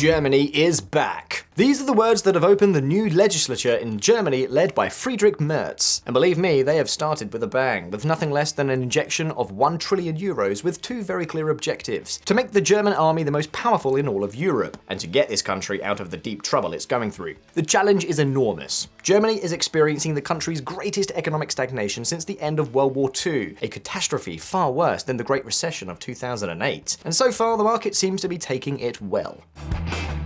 Germany is back. These are the words that have opened the new legislature in Germany led by Friedrich Merz. And believe me, they have started with a bang, with nothing less than an injection of 1 trillion euros with two very clear objectives: to make the German army the most powerful in all of Europe, and to get this country out of the deep trouble it's going through. The challenge is enormous. Germany is experiencing the country's greatest economic stagnation since the end of World War II, a catastrophe far worse than the Great Recession of 2008. And so far, the market seems to be taking it well.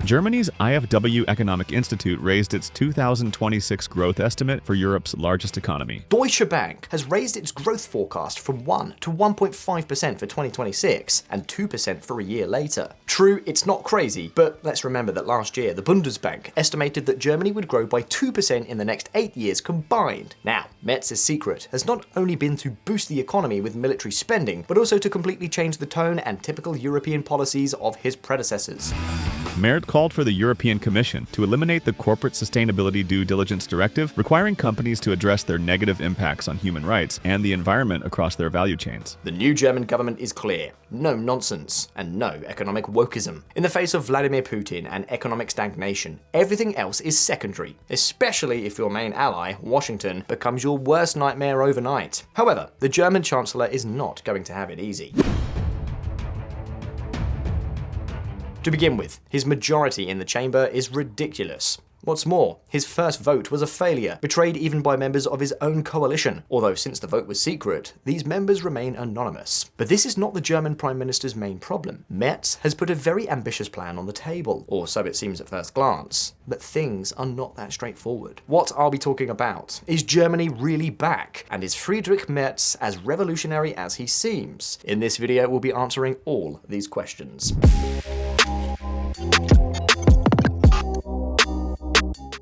Germany's IFW Economic Institute raised its 2026 growth estimate for Europe's largest economy. Deutsche Bank has raised its growth forecast from 1 to 1.5% for 2026 and 2% for a year later. True, it's not crazy, but let's remember that last year the Bundesbank estimated that Germany would grow by 2% in the next 8 years combined. Now, Merz's secret has not only been to boost the economy with military spending, but also to completely change the tone and typical European policies of his predecessors. Merz called for the European Commission to eliminate the Corporate Sustainability Due Diligence Directive, requiring companies to address their negative impacts on human rights and the environment across their value chains. The new German government is clear: no nonsense and no economic wokeism. In the face of Vladimir Putin and economic stagnation, everything else is secondary, especially if your main ally, Washington, becomes your worst nightmare overnight. However, the German Chancellor is not going to have it easy. To begin with, his majority in the chamber is ridiculous. What's more, his first vote was a failure, betrayed even by members of his own coalition, although since the vote was secret, these members remain anonymous. But this is not the German Prime Minister's main problem. Merz has put a very ambitious plan on the table, or so it seems at first glance, but things are not that straightforward. What are we talking about? Is Germany really back? And is Friedrich Merz as revolutionary as he seems? In this video, we'll be answering all these questions.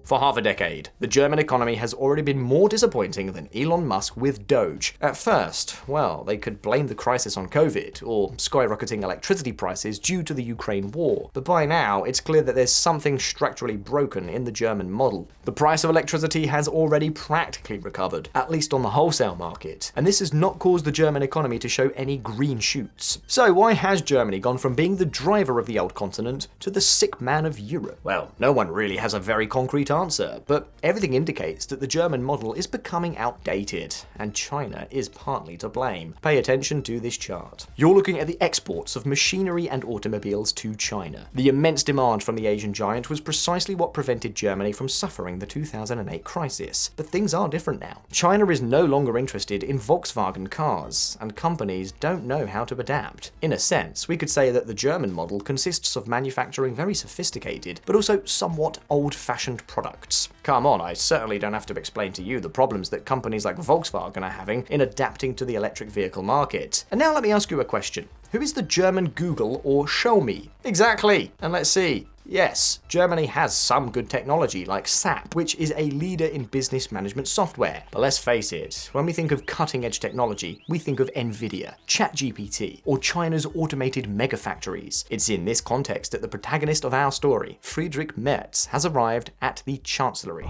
For half a decade, the German economy has already been more disappointing than Elon Musk with Doge. At first, well, they could blame the crisis on COVID, or skyrocketing electricity prices due to the Ukraine war. But by now, it's clear that there's something structurally broken in the German model. The price of electricity has already practically recovered, at least on the wholesale market, and this has not caused the German economy to show any green shoots. So why has Germany gone from being the driver of the old continent to the sick man of Europe? Well, no one really has a very concrete answer, but everything indicates that the German model is becoming outdated, and China is partly to blame. Pay attention to this chart. You're looking at the exports of machinery and automobiles to China. The immense demand from the Asian giant was precisely what prevented Germany from suffering the 2008 crisis. But things are different now. China is no longer interested in Volkswagen cars, and companies don't know how to adapt. In a sense, we could say that the German model consists of manufacturing very sophisticated, but also somewhat old-fashioned products. Come on, I certainly don't have to explain to you the problems that companies like Volkswagen are having in adapting to the electric vehicle market. And now let me ask you a question. Who is the German Google or Xiaomi? Exactly, and let's see. Yes, Germany has some good technology like SAP, which is a leader in business management software. But let's face it, when we think of cutting-edge technology, we think of Nvidia, ChatGPT, or China's automated megafactories. It's in this context that the protagonist of our story, Friedrich Merz, has arrived at the Chancellery.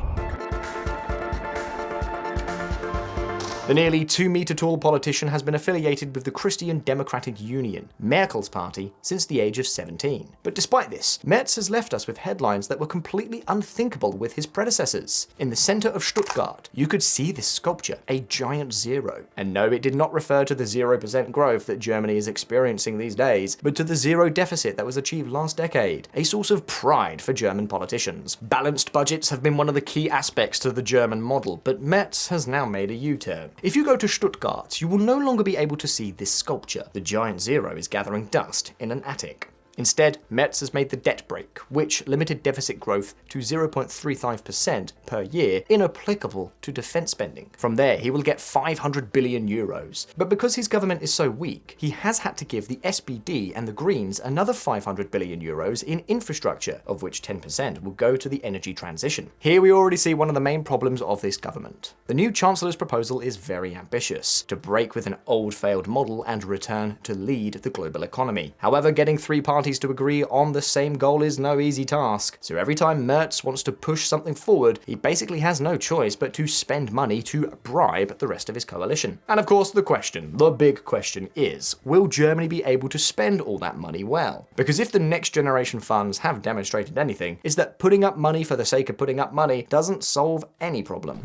The nearly 2-meter-tall politician has been affiliated with the Christian Democratic Union, Merkel's party, since the age of 17. But despite this, Merz has left us with headlines that were completely unthinkable with his predecessors. In the center of Stuttgart, you could see this sculpture, a giant zero. And no, it did not refer to the 0% growth that Germany is experiencing these days, but to the zero deficit that was achieved last decade, a source of pride for German politicians. Balanced budgets have been one of the key aspects to the German model, but Merz has now made a U-turn. If you go to Stuttgart, you will no longer be able to see this sculpture. The giant zero is gathering dust in an attic. Instead, Merz has made the debt brake, which limited deficit growth to 0.35% per year, inapplicable to defense spending. From there, he will get 500 billion euros. But because his government is so weak, he has had to give the SPD and the Greens another 500 billion euros in infrastructure, of which 10% will go to the energy transition. Here we already see one of the main problems of this government. The new Chancellor's proposal is very ambitious, to break with an old failed model and return to lead the global economy. However, getting three parties parties to agree on the same goal is no easy task. So every time Merz wants to push something forward, he basically has no choice but to spend money to bribe the rest of his coalition. And of course, the big question is, will Germany be able to spend all that money well? Because if the next generation funds have demonstrated anything, is that putting up money for the sake of putting up money doesn't solve any problem.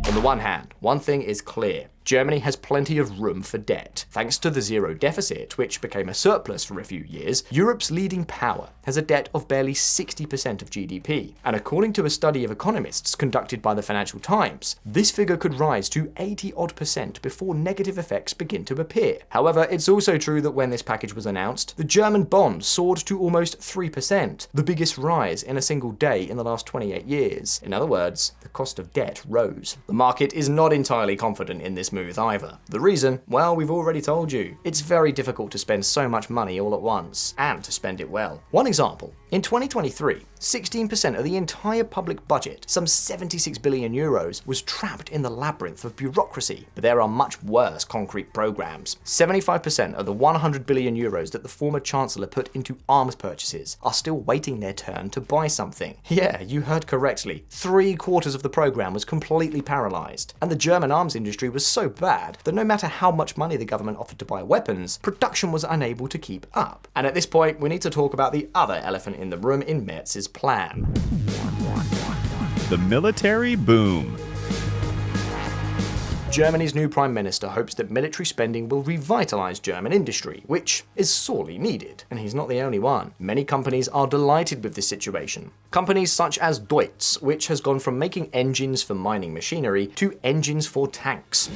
On the one hand, one thing is clear. Germany has plenty of room for debt. Thanks to the zero deficit, which became a surplus for a few years, Europe's leading power has a debt of barely 60% of GDP. And according to a study of economists conducted by the Financial Times, this figure could rise to 80% before negative effects begin to appear. However, it's also true that when this package was announced, the German bond soared to almost 3%, the biggest rise in a single day in the last 28 years. In other words, the cost of debt rose. The market is not entirely confident in this move either. The reason? Well, we've already told you. It's very difficult to spend so much money all at once, and to spend it well. One example. In 2023, 16% of the entire public budget, some 76 billion euros, was trapped in the labyrinth of bureaucracy. But there are much worse concrete programs. 75% of the 100 billion euros that the former chancellor put into arms purchases are still waiting their turn to buy something. Yeah, you heard correctly. 3/4 of the program was completely paralyzed. And the German arms industry was so bad that no matter how much money the government offered to buy weapons, production was unable to keep up. And at this point, we need to talk about the other elephant in the room in Merz's plan. The military boom. Germany's new Prime Minister hopes that military spending will revitalise German industry, which is sorely needed, and he's not the only one. Many companies are delighted with this situation. Companies such as Deutz, which has gone from making engines for mining machinery to engines for tanks.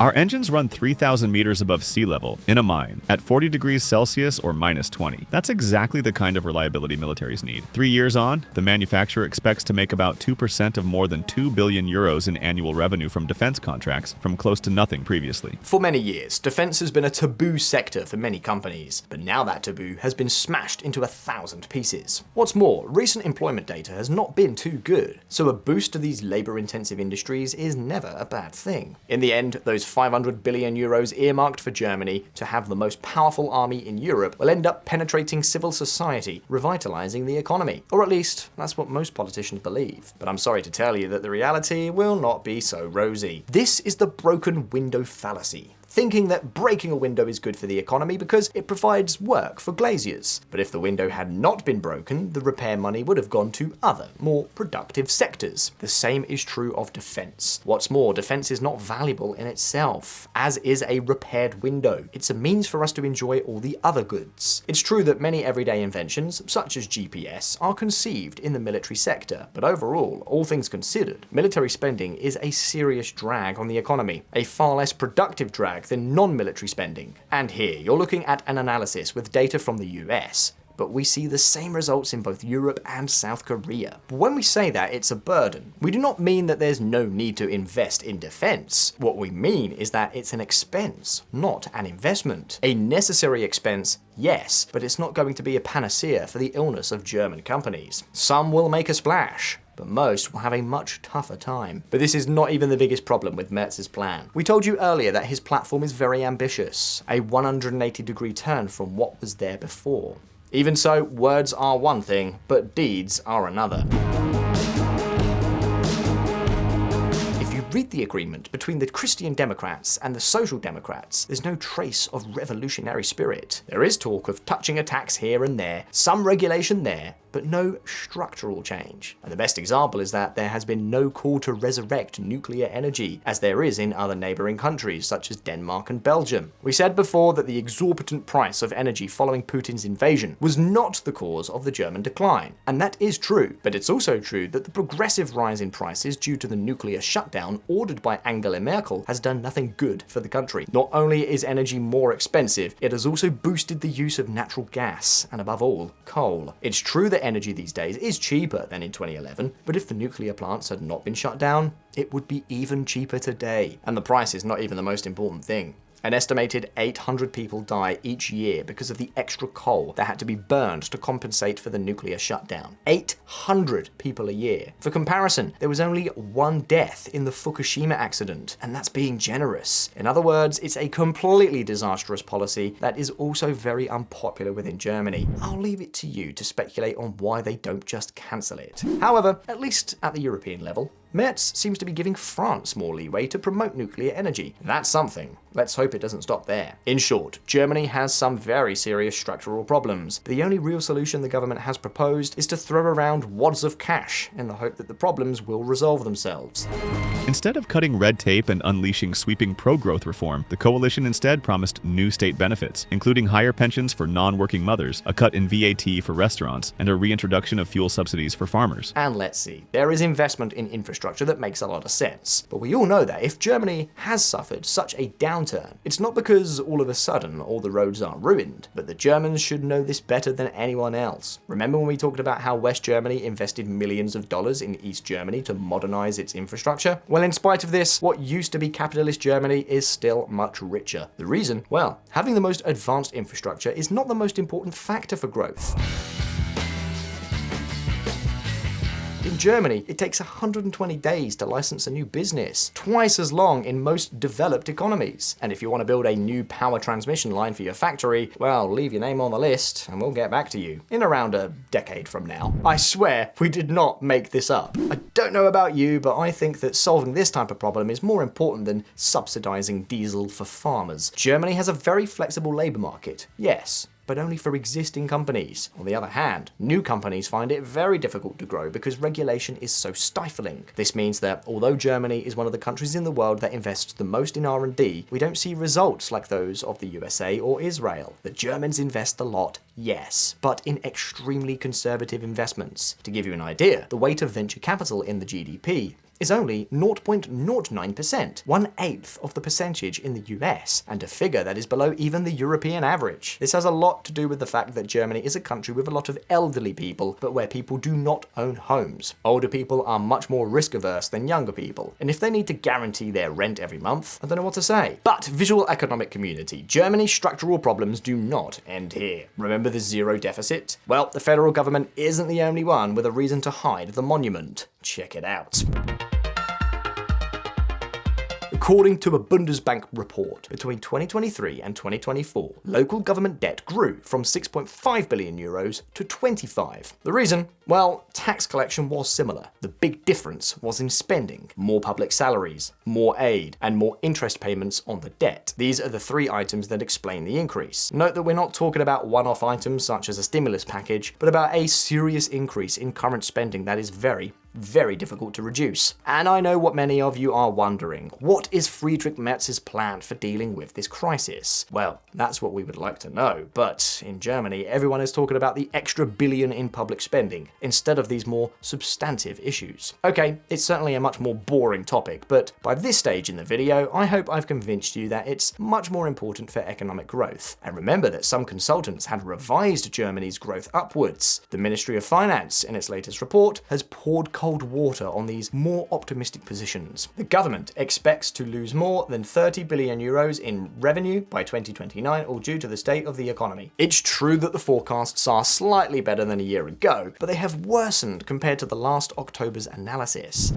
Our engines run 3,000 meters above sea level, in a mine, at 40 degrees Celsius or -20. That's exactly the kind of reliability militaries need. 3 years on, the manufacturer expects to make about 2% of more than 2 billion euros in annual revenue from defense contracts, from close to nothing previously. For many years, defense has been a taboo sector for many companies, but now that taboo has been smashed into 1,000 pieces. What's more, recent employment data has not been too good, so a boost to these labor-intensive industries is never a bad thing. In the end, those 500 billion euros earmarked for Germany to have the most powerful army in Europe will end up penetrating civil society, revitalizing the economy. Or at least, that's what most politicians believe. But I'm sorry to tell you that the reality will not be so rosy. This is the broken window fallacy. Thinking that breaking a window is good for the economy because it provides work for glaziers. But if the window had not been broken, the repair money would have gone to other, more productive sectors. The same is true of defense. What's more, defense is not valuable in itself, as is a repaired window. It's a means for us to enjoy all the other goods. It's true that many everyday inventions, such as GPS, are conceived in the military sector, but overall, all things considered, military spending is a serious drag on the economy, a far less productive drag than non-military spending. And here, you're looking at an analysis with data from the US, but we see the same results in both Europe and South Korea. But when we say that it's a burden, we do not mean that there's no need to invest in defense. What we mean is that it's an expense, not an investment. A necessary expense, yes, but it's not going to be a panacea for the illness of German companies. Some will make a splash, but most will have a much tougher time. But this is not even the biggest problem with Merz's plan. We told you earlier that his platform is very ambitious, a 180-degree turn from what was there before. Even so, words are one thing, but deeds are another. Read the agreement between the Christian Democrats and the Social Democrats, there's no trace of revolutionary spirit. There is talk of touching a tax here and there, some regulation there, but no structural change. And the best example is that there has been no call to resurrect nuclear energy, as there is in other neighbouring countries such as Denmark and Belgium. We said before that the exorbitant price of energy following Putin's invasion was not the cause of the German decline. And that is true, but it's also true that the progressive rise in prices due to the nuclear shutdown ordered by Angela Merkel has done nothing good for the country. Not only is energy more expensive, it has also boosted the use of natural gas, and above all, coal. It's true that energy these days is cheaper than in 2011, but if the nuclear plants had not been shut down, it would be even cheaper today. And the price is not even the most important thing. An estimated 800 people die each year because of the extra coal that had to be burned to compensate for the nuclear shutdown. 800 people a year. For comparison, there was only one death in the Fukushima accident, and that's being generous. In other words, it's a completely disastrous policy that is also very unpopular within Germany. I'll leave it to you to speculate on why they don't just cancel it. However, at least at the European level, Merz seems to be giving France more leeway to promote nuclear energy. That's something. Let's hope it doesn't stop there. In short, Germany has some very serious structural problems. The only real solution the government has proposed is to throw around wads of cash in the hope that the problems will resolve themselves. Instead of cutting red tape and unleashing sweeping pro-growth reform, the coalition instead promised new state benefits, including higher pensions for non-working mothers, a cut in VAT for restaurants, and a reintroduction of fuel subsidies for farmers. And let's see, there is investment in infrastructure that makes a lot of sense. But we all know that if Germany has suffered such a downturn, it's not because all of a sudden all the roads are ruined, but the Germans should know this better than anyone else. Remember when we talked about how West Germany invested millions of dollars in East Germany to modernize its infrastructure? Well, in spite of this, what used to be capitalist Germany is still much richer. The reason? Well, having the most advanced infrastructure is not the most important factor for growth. In Germany, it takes 120 days to license a new business, twice as long in most developed economies. And if you want to build a new power transmission line for your factory, well, leave your name on the list and we'll get back to you in around a decade from now. I swear, we did not make this up. I don't know about you, but I think that solving this type of problem is more important than subsidizing diesel for farmers. Germany has a very flexible labor market, yes, but only for existing companies. On the other hand, new companies find it very difficult to grow because regulation is so stifling. This means that although Germany is one of the countries in the world that invests the most in R&D, we don't see results like those of the USA or Israel. The Germans invest a lot, yes, but in extremely conservative investments. To give you an idea, the weight of venture capital in the GDP is only 0.09%, 1/8 of the percentage in the US, and a figure that is below even the European average. This has a lot to do with the fact that Germany is a country with a lot of elderly people, but where people do not own homes. Older people are much more risk averse than younger people, and if they need to guarantee their rent every month, I don't know what to say. But visual economic community, Germany's structural problems do not end here. Remember the zero deficit? Well, the federal government isn't the only one with a reason to hide the monument. Check it out. According to a Bundesbank report, between 2023 and 2024, local government debt grew from 6.5 billion euros to 25. The reason? Well, tax collection was similar. The big difference was in spending. More public salaries, more aid, and more interest payments on the debt. These are the three items that explain the increase. Note that we're not talking about one-off items such as a stimulus package, but about a serious increase in current spending that is very difficult to reduce. And I know what many of you are wondering. What is Friedrich Merz's plan for dealing with this crisis? Well, that's what we would like to know. But in Germany, everyone is talking about the extra billion in public spending instead of these more substantive issues. Okay, it's certainly a much more boring topic, but by this stage in the video, I hope I've convinced you that it's much more important for economic growth. And remember that some consultants had revised Germany's growth upwards. The Ministry of Finance, in its latest report, has poured cold water on these more optimistic positions. The government expects to lose more than 30 billion euros in revenue by 2029, all due to the state of the economy. It's true that the forecasts are slightly better than a year ago, but they have worsened compared to the last October's analysis.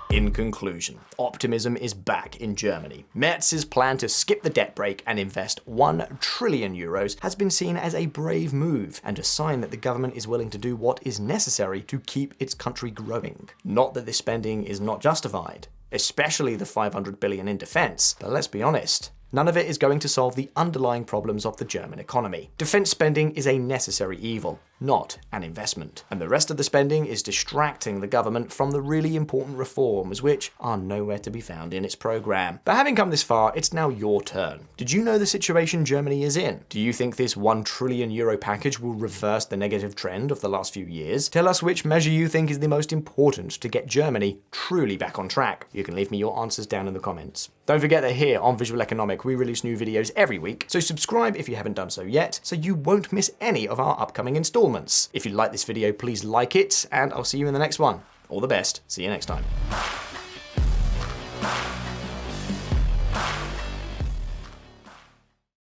In conclusion, optimism is back in Germany. Merz's plan to skip the debt brake and invest 1 trillion euros has been seen as a brave move and a sign that the government is willing to do what is necessary to keep its country growing. Not that this spending is not justified, especially the 500 billion in defense, but let's be honest, none of it is going to solve the underlying problems of the German economy. Defense spending is a necessary evil, not an investment. And the rest of the spending is distracting the government from the really important reforms which are nowhere to be found in its program. But having come this far, it's now your turn. Did you know the situation Germany is in? Do you think this 1 trillion euro package will reverse the negative trend of the last few years? Tell us which measure you think is the most important to get Germany truly back on track. You can leave me your answers down in the comments. Don't forget that here on Visualeconomik we release new videos every week, so subscribe if you haven't done so yet, so you won't miss any of our upcoming installments. If you like this video, please like it, and I'll see you in the next one. All the best. See you next time.